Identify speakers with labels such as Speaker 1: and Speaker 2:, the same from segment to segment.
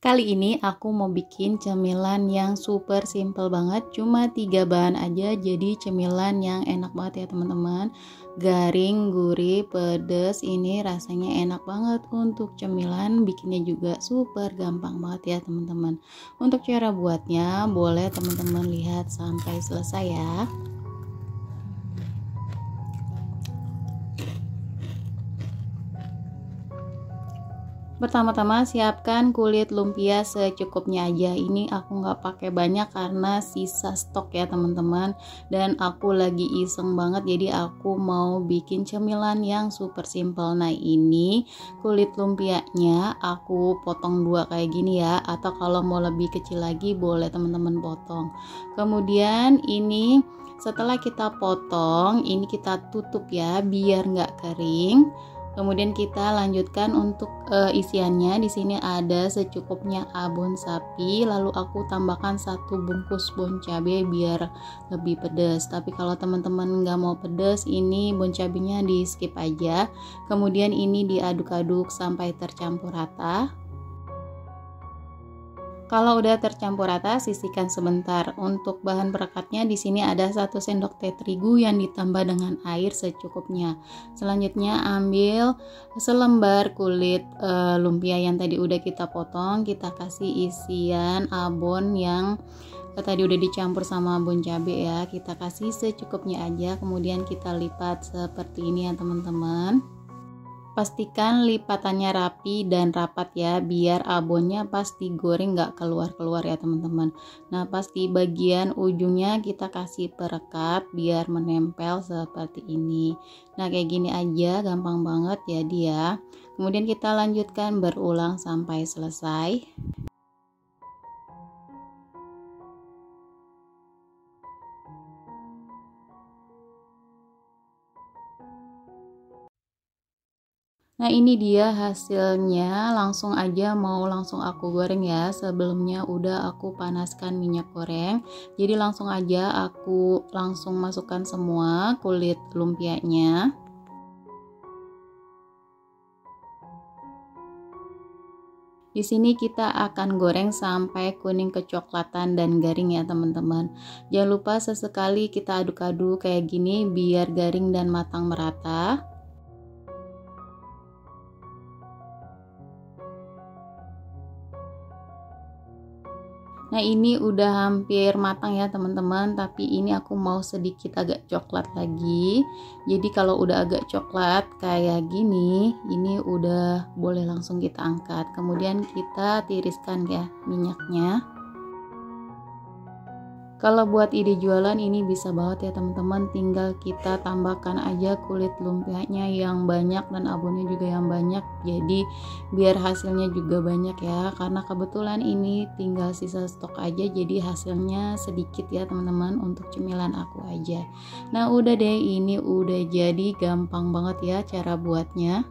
Speaker 1: Kali ini aku mau bikin cemilan yang super simple banget, cuma 3 bahan aja, jadi cemilan yang enak banget ya teman-teman. Garing, gurih, pedes, ini rasanya enak banget untuk cemilan, bikinnya juga super gampang banget ya teman-teman. Untuk cara buatnya boleh teman-teman lihat sampai selesai ya. Pertama-tama siapkan kulit lumpia secukupnya aja. Ini aku nggak pakai banyak karena sisa stok ya teman-teman. Dan aku lagi iseng banget, jadi aku mau bikin cemilan yang super simple. Nah ini kulit lumpianya aku potong 2 kayak gini ya. Atau kalau mau lebih kecil lagi boleh teman-teman potong. Kemudian ini setelah kita potong, ini kita tutup ya biar nggak kering. Kemudian kita lanjutkan untuk isiannya. Di sini ada secukupnya abon sapi, lalu aku tambahkan 1 bungkus bon cabe biar lebih pedas. Tapi kalau teman-teman nggak mau pedas, ini bon cabenya di skip aja. Kemudian ini diaduk-aduk sampai tercampur rata. Kalau udah tercampur rata, sisihkan sebentar. Untuk bahan perekatnya di sini ada 1 sendok teh terigu yang ditambah dengan air secukupnya. Selanjutnya ambil selembar kulit lumpia yang tadi udah kita potong, kita kasih isian abon yang tadi udah dicampur sama bon cabe ya. Kita kasih secukupnya aja, kemudian kita lipat seperti ini ya teman-teman. Pastikan lipatannya rapi dan rapat ya, biar abonnya pas digoreng nggak keluar-keluar ya teman-teman. Nah pas di bagian ujungnya kita kasih perekat biar menempel seperti ini. Nah kayak gini aja, gampang banget jadi ya. Kemudian kita lanjutkan berulang sampai selesai. Nah ini dia hasilnya, langsung aja mau langsung aku goreng ya. Sebelumnya udah aku panaskan minyak goreng, jadi langsung aja aku langsung masukkan semua kulit lumpianya. Di sini kita akan goreng sampai kuning kecoklatan dan garing ya teman-teman. Jangan lupa sesekali kita aduk-aduk kayak gini biar garing dan matang merata. Nah ini udah hampir matang ya teman-teman, tapi ini aku mau sedikit agak coklat lagi. Jadi kalau udah agak coklat kayak gini, ini udah boleh langsung kita angkat. Kemudian kita tiriskan ya minyaknya. Kalau buat ide jualan ini bisa banget ya teman-teman, tinggal kita tambahkan aja kulit lumpianya yang banyak dan abonnya juga yang banyak, jadi biar hasilnya juga banyak ya, karena kebetulan ini tinggal sisa stok aja, jadi hasilnya sedikit ya teman-teman untuk cemilan aku aja. Nah udah deh, ini udah jadi, gampang banget ya cara buatnya.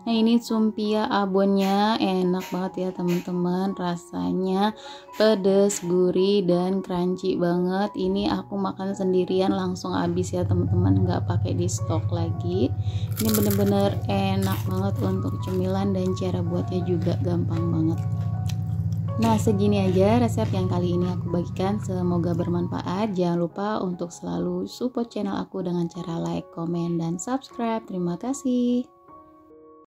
Speaker 1: Nah ini lumpia abonnya enak banget ya teman-teman, rasanya pedes, gurih, dan crunchy banget. Ini aku makan sendirian langsung habis ya teman-teman, nggak pakai di stok lagi. Ini bener-bener enak banget untuk cemilan dan cara buatnya juga gampang banget. Nah segini aja resep yang kali ini aku bagikan, semoga bermanfaat. Jangan lupa untuk selalu support channel aku dengan cara like, komen, dan subscribe. Terima kasih.